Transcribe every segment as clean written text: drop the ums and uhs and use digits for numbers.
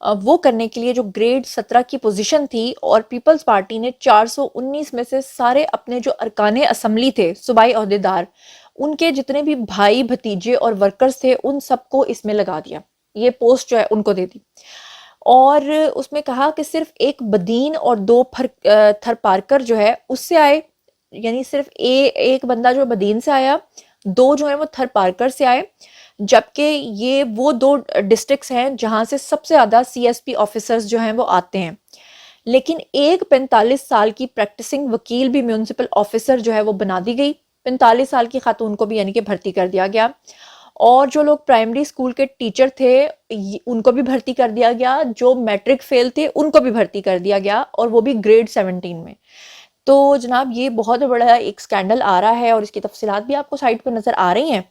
وہ کرنے کے لیے جو گریڈ 17 کی پوزیشن تھی، اور پیپلز پارٹی نے 419 میں سے سارے اپنے جو ارکان اسمبلی تھے، صوبائی عہدیدار، ان کے جتنے بھی بھائی بھتیجے اور ورکرز تھے، ان سب کو اس میں لگا دیا، یہ پوسٹ جو ہے ان کو دے دی. اور اس میں کہا کہ صرف ایک بدین اور 2 تھر پارکر جو ہے اس سے آئے، یعنی صرف ایک بندہ جو بدین سے آیا، 2 جو ہے وہ تھر پارکر سے آئے، جبکہ یہ وہ 2 ڈسٹرکٹس ہیں جہاں سے سب سے زیادہ سی ایس پی آفیسرز جو ہیں وہ آتے ہیں. لیکن ایک 45 سال کی پریکٹسنگ وکیل بھی میونسپل آفیسر جو ہے وہ بنا دی گئی، 45 سال کی خاتون کو بھی یعنی کہ بھرتی کر دیا گیا. اور جو لوگ پرائمری اسکول کے ٹیچر تھے ان کو بھی بھرتی کر دیا گیا، جو میٹرک فیل تھے ان کو بھی بھرتی کر دیا گیا، اور وہ بھی گریڈ 17 میں. تو جناب یہ بہت بڑا ایک سکینڈل آ رہا ہے، اور اس کی تفصیلات بھی آپ کو سائٹ پہ نظر آ رہی ہیں،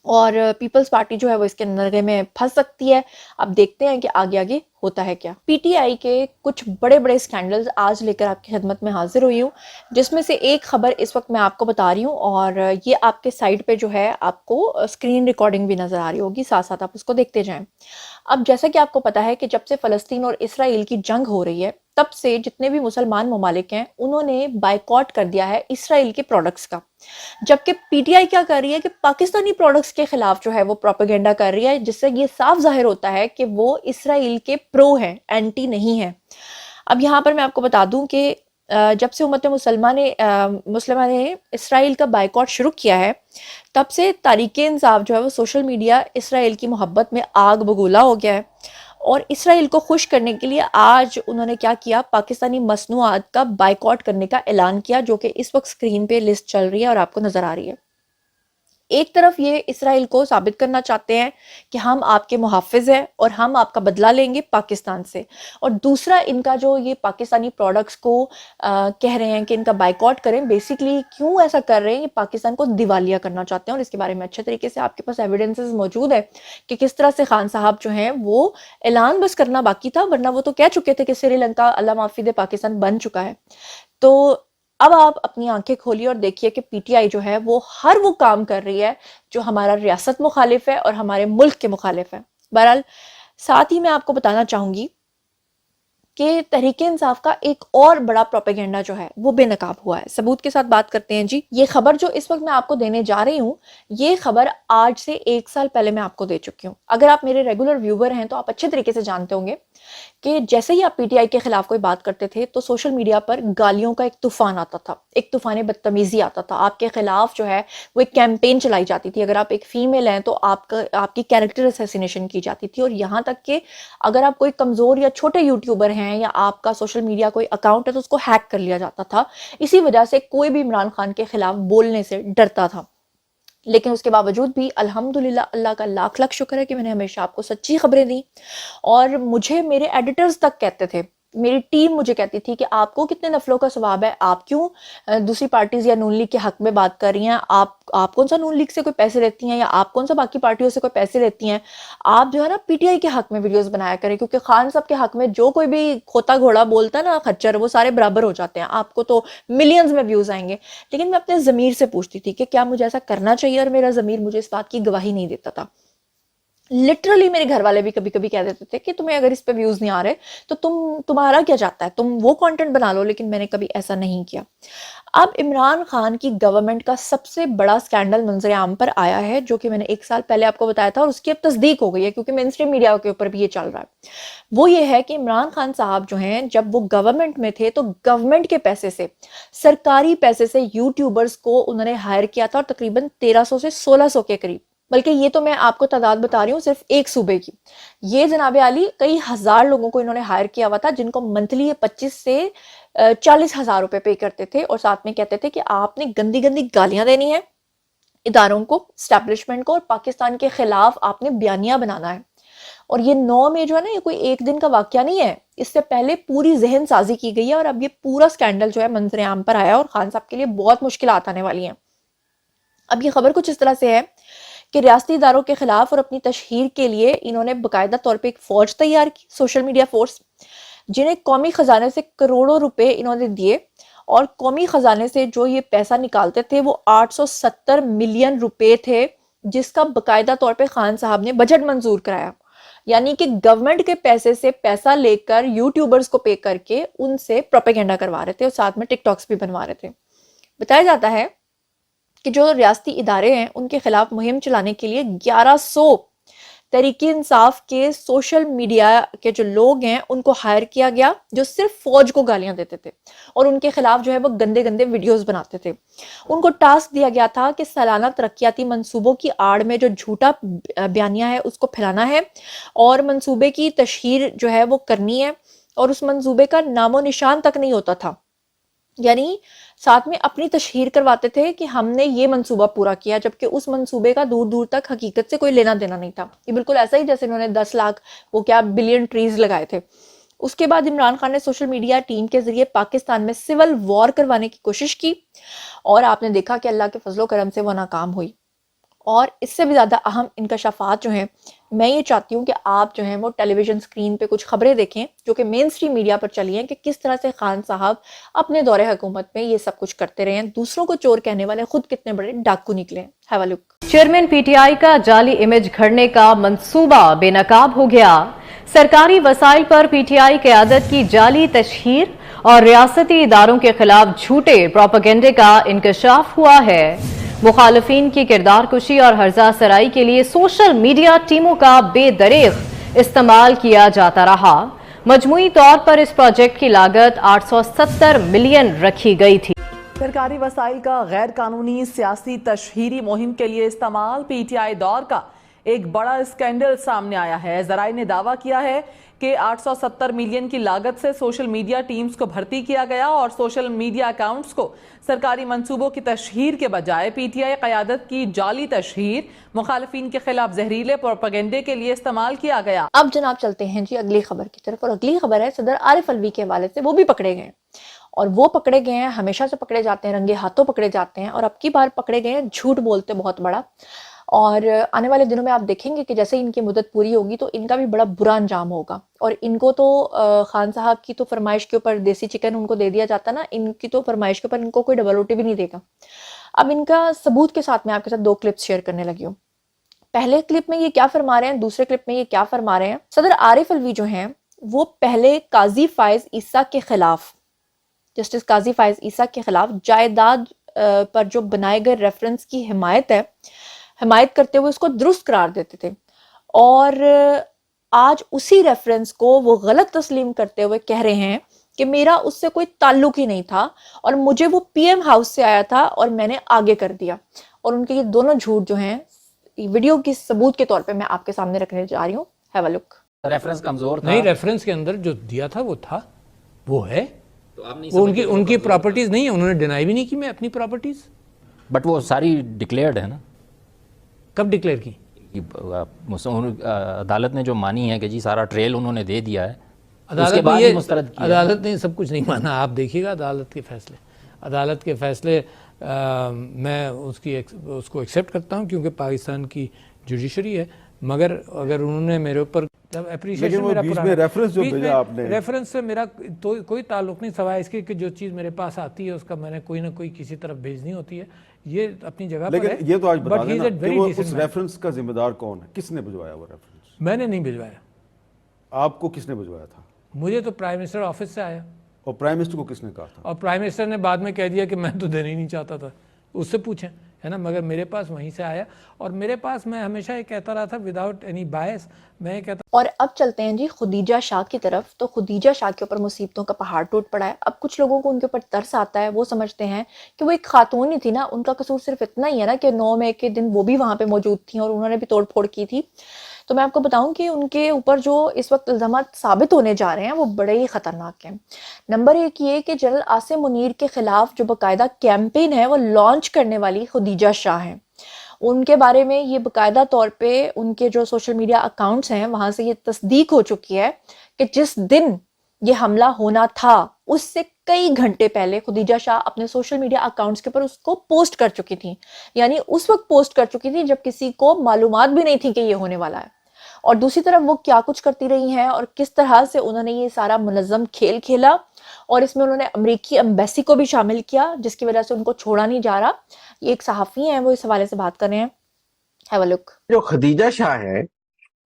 اور پیپلز پارٹی جو ہے وہ اس کے نرغے میں پھنس سکتی ہے. اب دیکھتے ہیں کہ آگے آگے ہوتا ہے کیا. پی ٹی آئی کے کچھ بڑے بڑے سکینڈلز آج لے کر آپ کی خدمت میں حاضر ہوئی ہوں، جس میں سے ایک خبر اس وقت میں آپ کو بتا رہی ہوں، اور یہ آپ کے سائٹ پہ جو ہے آپ کو اسکرین ریکارڈنگ بھی نظر آ رہی ہوگی، ساتھ ساتھ آپ اس کو دیکھتے جائیں. اب جیسا کہ آپ کو پتا ہے کہ جب سے فلسطین اور اسرائیل کی جنگ ہو رہی ہے، تب سے جتنے بھی مسلمان ممالک ہیں انہوں نے بائیکاٹ کر دیا ہے اسرائیل کے پروڈکٹس کا، جبکہ پی ٹی آئی کیا کر رہی ہے کہ پاکستانی پروڈکٹس کے خلاف جو ہے وہ پروپیگنڈا کر رہی ہے، جس سے یہ صاف ظاہر ہوتا ہے کہ وہ اسرائیل کے پرو ہیں، اینٹی نہیں ہے. اب یہاں پر میں آپ کو بتا دوں کہ جب سے امت مسلمہ نے اسرائیل کا بائیکاٹ شروع کیا ہے، تب سے تحریک انصاف جو ہے وہ سوشل میڈیا اسرائیل کی محبت میں آگ بگولا ہو گیا ہے. اور اسرائیل کو خوش کرنے کے لیے آج انہوں نے کیا کیا، پاکستانی مصنوعات کا بائیکاٹ کرنے کا اعلان کیا، جو کہ اس وقت سکرین پہ لسٹ چل رہی ہے اور آپ کو نظر آ رہی ہے. ایک طرف یہ اسرائیل کو ثابت کرنا چاہتے ہیں کہ ہم آپ کے محافظ ہیں اور ہم آپ کا بدلہ لیں گے پاکستان سے، اور دوسرا ان کا جو یہ پاکستانی پروڈکٹس کو کہہ رہے ہیں کہ ان کا بائیکاٹ کریں، بیسیکلی کیوں ایسا کر رہے ہیں، یہ پاکستان کو دیوالیہ کرنا چاہتے ہیں. اور اس کے بارے میں اچھے طریقے سے آپ کے پاس ایویڈنسز موجود ہے کہ کس طرح سے خان صاحب جو ہیں وہ اعلان بس کرنا باقی تھا، ورنہ وہ تو کہہ چکے تھے کہ سری لنکا اللہ معافی دے پاکستان بن چکا ہے. تو اب آپ اپنی آنکھیں کھولیے اور دیکھیے کہ پی ٹی آئی جو ہے وہ ہر وہ کام کر رہی ہے جو ہمارا ریاست مخالف ہے اور ہمارے ملک کے مخالف ہے. بہرحال ساتھ ہی میں آپ کو بتانا چاہوں گی کہ تحریک انصاف کا ایک اور بڑا پروپیگنڈا جو ہے وہ بے نقاب ہوا ہے. ثبوت کے ساتھ بات کرتے ہیں جی. یہ خبر جو اس وقت میں آپ کو دینے جا رہی ہوں، یہ خبر آج سے 1 سال پہلے میں آپ کو دے چکی ہوں. اگر آپ میرے ریگولر ویور ہیں تو آپ اچھے طریقے سے جانتے ہوں گے کہ جیسے ہی آپ پی ٹی آئی کے خلاف کوئی بات کرتے تھے تو سوشل میڈیا پر گالیوں کا ایک طوفان آتا تھا، ایک طوفان بدتمیزی آتا تھا. آپ کے خلاف جو ہے وہ ایک کیمپین چلائی جاتی تھی. اگر آپ ایک فیمیل ہیں تو آپ کی کیریکٹر اسیسینیشن کی جاتی تھی، اور یہاں تک کہ اگر آپ کوئی کمزور یا چھوٹے یوٹیوبر ہیں یا آپ کا سوشل میڈیا کوئی اکاؤنٹ ہے تو اس کو ہیک کر لیا جاتا تھا. اسی وجہ سے کوئی بھی عمران خان کے خلاف بولنے سے ڈرتا تھا. لیکن اس کے باوجود بھی الحمدللہ اللہ کا لاکھ لاکھ شکر ہے کہ میں نے ہمیشہ آپ کو سچی خبریں دیں. اور مجھے میرے ایڈیٹرز تک کہتے تھے، میری ٹیم مجھے کہتی تھی کہ آپ کو کتنے نفلوں کا ثواب ہے، آپ کیوں دوسری پارٹیز یا نون لیگ کے حق میں بات کر رہی ہیں، آپ کون سا نون لیگ سے کوئی پیسے لیتی ہیں، یا آپ کون سا باقی پارٹیوں سے کوئی پیسے لیتی ہیں، آپ جو ہے نا پی ٹی آئی کے حق میں ویڈیوز بنایا کریں، کیونکہ خان صاحب کے حق میں جو کوئی بھی کھوتا گھوڑا بولتا ہے نا خچر، وہ سارے برابر ہو جاتے ہیں، آپ کو تو ملینز میں ویوز آئیں گے. لیکن میں اپنے ضمیر سے پوچھتی تھی کہ کیا مجھے ایسا کرنا چاہیے، اور میرا ضمیر مجھے اس بات کی گواہی نہیں دیتا تھا. لٹرلی میرے گھر والے بھی کبھی کبھی کہہ دیتے تھے کہ تمہیں اگر اس پہ ویوز نہیں آ رہے تو تمہارا کیا جاتا ہے، تم وہ کانٹینٹ بنا لو. لیکن میں نے کبھی ایسا نہیں کیا. اب عمران خان کی گورنمنٹ کا سب سے بڑا سکینڈل منظر عام پر آیا ہے، جو کہ میں نے 1 سال پہلے آپ کو بتایا تھا، اور اس کی اب تصدیق ہو گئی ہے کیونکہ مین اسٹریم میڈیا کے اوپر بھی یہ چل رہا ہے. وہ یہ ہے کہ عمران خان صاحب جو ہیں جب وہ گورنمنٹ میں تھے تو گورنمنٹ کے پیسے سے، سرکاری پیسے سے یوٹیوبرز کو انہوں نے ہائر کیا تھا، اور تقریباً 1300 سے 1600 کے قریب، بلکہ یہ تو میں آپ کو تعداد بتا رہی ہوں صرف ایک صوبے کی. یہ جناب عالی کئی ہزار لوگوں کو انہوں نے ہائر کیا ہوا تھا، جن کو منتھلی 25 سے 40,000 روپے پے کرتے تھے، اور ساتھ میں کہتے تھے کہ آپ نے گندی گندی گالیاں دینی ہیں اداروں کو، اسٹیبلشمنٹ کو، اور پاکستان کے خلاف آپ نے بیانیہ بنانا ہے. اور یہ 9 میں جو ہے نا، یہ کوئی ایک دن کا واقعہ نہیں ہے، اس سے پہلے پوری ذہن سازی کی گئی ہے، اور اب یہ پورا سکینڈل جو ہے منظر عام پر آیا، اور خان صاحب کے لیے بہت مشکلات آنے والی ہیں. اب یہ خبر کچھ اس طرح سے ہے کہ ریاستی اداروں کے خلاف اور اپنی تشہیر کے لیے انہوں نے باقاعدہ طور پہ ایک فوج تیار کی، سوشل میڈیا فورس، جنہیں قومی خزانے سے کروڑوں روپے انہوں نے دیے، اور قومی خزانے سے جو یہ پیسہ نکالتے تھے وہ 870 ملین روپے تھے، جس کا باقاعدہ طور پہ خان صاحب نے بجٹ منظور کرایا. یعنی کہ گورنمنٹ کے پیسے سے پیسہ لے کر یوٹیوبرز کو پے کر کے ان سے پروپیگنڈا کروا رہے تھے اور ساتھ میں ٹک ٹاکس بھی بنوا رہے تھے. بتایا جاتا ہے کہ جو ریاستی ادارے ہیں ان کے خلاف مہم چلانے کے لیے 1100 تحریک انصاف کے سوشل میڈیا کے جو لوگ ہیں ان کو ہائر کیا گیا، جو صرف فوج کو گالیاں دیتے تھے اور ان کے خلاف جو ہے وہ گندے گندے ویڈیوز بناتے تھے. ان کو ٹاسک دیا گیا تھا کہ سالانہ ترقیاتی منصوبوں کی آڑ میں جو جھوٹا بیانیہ ہے اس کو پھیلانا ہے اور منصوبے کی تشہیر جو ہے وہ کرنی ہے، اور اس منصوبے کا نام و نشان تک نہیں ہوتا تھا. یعنی ساتھ میں اپنی تشہیر کرواتے تھے کہ ہم نے یہ منصوبہ پورا کیا، جبکہ اس منصوبے کا دور دور تک حقیقت سے کوئی لینا دینا نہیں تھا. یہ بالکل ایسا ہی جیسے انہوں نے 10 لاکھ وہ کیا بلین ٹریز لگائے تھے. اس کے بعد عمران خان نے سوشل میڈیا ٹیم کے ذریعے پاکستان میں سول وار کروانے کی کوشش کی اور آپ نے دیکھا کہ اللہ کے فضل و کرم سے وہ ناکام ہوئی. اور اس سے بھی زیادہ اہم انکشافات جو ہیں، میں یہ چاہتی ہوں کہ آپ جو ہیں وہ ٹیلی ویژن سکرین پہ کچھ خبریں دیکھیں جو کہ مین سٹریم میڈیا پر چلی ہیں، کہ کس طرح سے خان صاحب اپنے دور حکومت میں یہ سب کچھ کرتے رہے ہیں. دوسروں کو چور کہنے والے خود کتنے بڑے ڈاکو نکلے ہیں. Have a look. Chairman PTI کا جعلی امیج گھڑنے کا منصوبہ بے نقاب ہو گیا. سرکاری وسائل پر پی ٹی آئی قیادت کی جعلی تشہیر اور ریاستی اداروں کے خلاف جھوٹے پروپیگنڈے کا انکشاف ہوا ہے. مخالفین کی کردار کشی اور ہرزہ سرائی کے لیے سوشل میڈیا ٹیموں کا بے دریغ استعمال کیا جاتا رہا. مجموعی طور پر اس پروجیکٹ کی لاگت 870 ملین رکھی گئی تھی. سرکاری وسائل کا غیر قانونی سیاسی تشہیری مہم کے لیے استعمال پی ٹی آئی دور کا ایک بڑا اسکینڈل سامنے آیا ہے. ذرائع نے دعویٰ کیا ہے کہ 870 ملین کی لاگت سے سوشل میڈیا ٹیمز کو بھرتی کیا گیا اور سوشل میڈیا اکاؤنٹس کو سرکاری منصوبوں کی تشہیر کے بجائے پی ٹی آئی قیادت کی جعلی تشہیر، مخالفین کے خلاف زہریلے پروپیگنڈے کے لیے استعمال کیا گیا. اب جناب چلتے ہیں جی اگلی خبر کی طرف، اور اگلی خبر ہے صدر عارف الوی کے حوالے سے. وہ بھی پکڑے گئے اور وہ پکڑے گئے ہیں، ہمیشہ سے پکڑے جاتے ہیں، رنگے ہاتھوں پکڑے جاتے ہیں، اور اب کی بار پکڑے گئے ہیں جھوٹ بولتے بہت بڑا. اور آنے والے دنوں میں آپ دیکھیں گے کہ جیسے ہی ان کی مدت پوری ہوگی تو ان کا بھی بڑا برا انجام ہوگا. اور ان کو تو خان صاحب کی تو فرمائش کے اوپر دیسی چکن ان کو دے دیا جاتا نا، ان کی تو فرمائش کے اوپر ان کو کوئی ڈبل روٹی بھی نہیں دے گا. اب ان کا ثبوت کے ساتھ میں آپ کے ساتھ 2 کلپس شیئر کرنے لگی ہوں. پہلے کلپ میں یہ کیا فرما رہے ہیں، دوسرے کلپ میں یہ کیا فرما رہے ہیں. صدر عارف الوی جو ہیں وہ پہلے قاضی فائز عیسیٰ کے خلاف، جسٹس قاضی فائز عیسیٰ کے خلاف جائیداد پر جو بنائے گئے ریفرنس کی حمایت کرتے ہوئے اس کو درست قرار دیتے تھے، اور آج اسی ریفرنس کو وہ غلط تسلیم کرتے ہوئے کہہ رہے ہیں کہ میرا اس سے کوئی تعلق ہی نہیں تھا اور مجھے وہ پی ایم ہاؤس سے آیا تھا اور میں نے آگے کر دیا. اور ان کے یہ دونوں جھوٹ جو ہیں ویڈیو کی ثبوت کے طور پہ میں آپ کے سامنے رکھنے جا رہی ہوں. Have a look. ریفرنس کمزور تھا نہیں، ریفرنس کے اندر جو دیا تھا وہ ہے وہ ان کی پراپرٹیز نہیں ہے. انہوں نے ڈینائی بھی نہیں کی میں اپنی پراپرٹیز. بٹ وہ ساری ڈکلیئرڈ ہے نا. کب ڈکلیئر کی؟ عدالت نے جو مانی ہے کہ جی سارا ٹریل انہوں نے دے دیا ہے، اس عدالت کے بعد نے ہی مسترد کیا. عدالت نے سب کچھ نہیں مانا. آپ دیکھیے گا عدالت کے فیصلے میں اس کو ایکسیپٹ کرتا ہوں کیونکہ پاکستان کی جوڈیشری ہے. مگر اگر انہوں نے میرے اوپر اپریشیشن ریفرنس سے میرا کوئی تعلق نہیں، سوائے اس کے کہ جو چیز میرے پاس آتی ہے اس کا میں نے کوئی نہ کوئی کسی طرف بھیجنی ہوتی ہے. یہ اپنی جگہ پر ہے. لیکن یہ تو آج بتا دینا کہ وہ اس ریفرنس کا ذمہ دار کون ہے، کس نے بھجوایا وہ ریفرنس؟ میں نے نہیں بھجوایا. آپ کو کس نے بھجوایا تھا؟ مجھے تو پرائم منسٹر آفس سے آیا. اور پرائم منسٹر کو کس نے کہا تھا؟ اور پرائم منسٹر نے بعد میں کہہ دیا کہ میں تو دینا ہی نہیں چاہتا تھا. اس سے پوچھیں، ہے نا. مگر میرے پاس وہیں سے آیا، اور میرے پاس میں ہمیشہ یہ کہتا رہا تھا وداؤٹ اینی بائس. میں یہ کہتا. اور اب چلتے ہیں جی خدیجہ شاہ کی طرف. تو خدیجہ شاہ کے اوپر مصیبتوں کا پہاڑ ٹوٹ پڑا ہے. اب کچھ لوگوں کو ان کے اوپر ترس آتا ہے، وہ سمجھتے ہیں کہ وہ ایک خاتون ہی تھی نا، ان کا قصور صرف اتنا ہی ہے نا کہ 9 مئی کے دن وہ بھی وہاں پہ موجود تھیں اور انہوں نے بھی توڑ پھوڑ کی تھی. تو میں آپ کو بتاؤں کہ ان کے اوپر جو اس وقت الزامات ثابت ہونے جا رہے ہیں وہ بڑے ہی خطرناک ہیں. نمبر 1 یہ کہ جنرل عاصم منیر کے خلاف جو باقاعدہ کیمپین ہے وہ لانچ کرنے والی خدیجہ شاہ ہیں. ان کے بارے میں یہ باقاعدہ طور پہ ان کے جو سوشل میڈیا اکاؤنٹس ہیں وہاں سے یہ تصدیق ہو چکی ہے کہ جس دن یہ حملہ ہونا تھا اس سے کئی گھنٹے پہلے خدیجہ شاہ اپنے سوشل میڈیا اکاؤنٹس کے اوپر اس کو پوسٹ کر چکی تھی. یعنی اس وقت پوسٹ کر چکی تھی جب کسی کو معلومات بھی نہیں تھی کہ یہ ہونے والا ہے. اور دوسری طرف وہ کیا کچھ کرتی رہی ہیں اور کس طرح سے انہوں نے یہ سارا منظم کھیل کھیلا، اور اس میں انہوں نے امریکی ایمبیسی کو بھی شامل کیا جس کی وجہ سے ان کو چھوڑا نہیں جا رہا. یہ ایک صحافی ہیں، وہ اس حوالے سے بات کر رہے ہیں. ہیو اے لک. جو خدیجہ شاہ ہے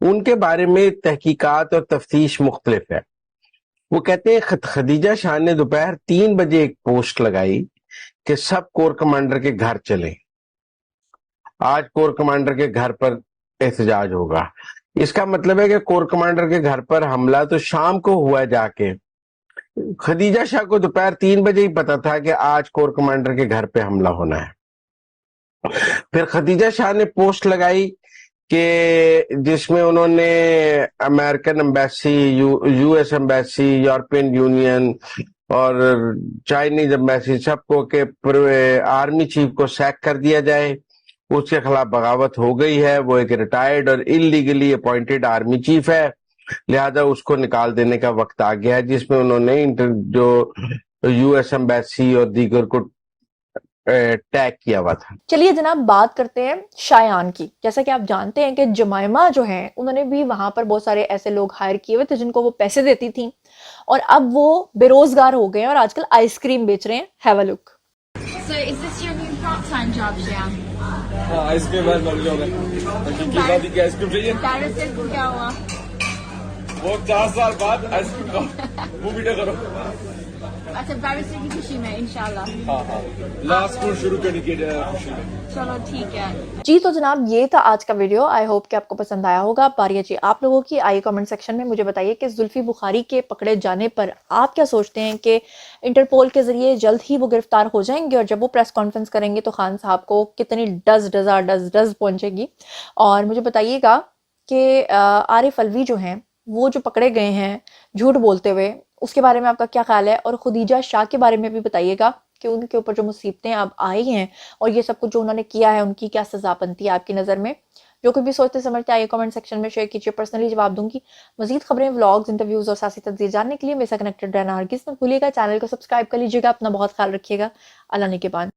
ان کے بارے میں تحقیقات اور تفتیش مختلف ہے. وہ کہتے ہیں خدیجہ شاہ نے دوپہر 3 بجے ایک پوسٹ لگائی کہ سب کور کمانڈر کے گھر چلیں، آج کور کمانڈر کے گھر پر احتجاج ہوگا. اس کا مطلب ہے کہ کور کمانڈر کے گھر پر حملہ تو شام کو ہوا جا کے، خدیجہ شاہ کو دوپہر 3 بجے ہی پتا تھا کہ آج کور کمانڈر کے گھر پہ حملہ ہونا ہے. پھر خدیجہ شاہ نے پوسٹ لگائی کہ جس میں انہوں نے American embassy, U S embassy, European union اور چائنیز ایمبیسی سب کو کہ آرمی چیف کو سیک کر دیا جائے. اس کے خلاف بغاوت ہو گئی ہے، وہ ایک ریٹائرڈ اور انلیگلی اپوائنٹڈ آرمی چیف ہے، لہذا اس کو نکال دینے کا وقت آ گیا ہے. جس میں انہوں نے جو یو ایس ایمبیسی اور دیگر کو ٹیگ کیا ہوا تھا. چلیے جناب بات کرتے ہیں شایان کی. جیسا کہ آپ جانتے ہیں کہ جمائمہ جو ہیں انہوں نے بھی وہاں پر بہت سارے ایسے لوگ ہائر کیے ہوئے تھے جن کو وہ پیسے دیتی تھیں، اور اب وہ بے روزگار ہو گئے ہیں اور آج کل آئس کریم بیچ رہے ہیں. Have a look. So is this your new part-time job, Shian? ہاں آئس کریم ہے بن جاؤ گا کی آئس کریم چاہیے. پیراسٹ کو کیا ہوا؟ وہ 4 سال بعد آئس کریم کا منہ میٹھا کرو. اچھا پیراسٹ کی خوشی میں انشاءاللہ. ہاں ہاں لاسٹ اسکول شروع کرنے کی خوشی میں. چلو ٹھیک ہے جی تو جناب یہ تھا آج کا ویڈیو. آئی ہوپ کہ آپ کو پسند آیا ہوگا. باری ہے جی آپ لوگوں کی. آئیے کامنٹ سیکشن میں مجھے بتائیے کہ زلفی بخاری کے پکڑے جانے پر آپ کیا سوچتے ہیں کہ انٹرپول کے ذریعے جلد ہی وہ گرفتار ہو جائیں گے، اور جب وہ پریس کانفرنس کریں گے تو خان صاحب کو کتنی ڈز پہنچے گی. اور مجھے بتائیے گا کہ عارف الوی جو ہیں وہ جو پکڑے گئے ہیں جھوٹ بولتے ہوئے، اس کے بارے میں آپ کا کیا خیال ہے. اور خدیجہ شاہ کے بارے میں بھی بتائیے گا کہ ان کے اوپر جو مصیبتیں اب آئی ہیں اور یہ سب کچھ جو انہوں نے کیا ہے ان کی کیا سزا بنتی ہے آپ کی نظر میں. جو کوئی بھی سوچتے سمجھتے آئیے کامنٹ سیکشن میں شیئر کیجیے. پرسنلی جواب دوں گی. مزید خبریں، ولاگز، انٹرویوز اور سیاسی تجزیے جاننے کے لیے میرے ساتھ کنیکٹڈ رہنا ہرگز مت بھولیے گا. چینل کو سبسکرائب کر لیجیے گا. اپنا بہت خیال رکھیے گا. اللہ نگہبان.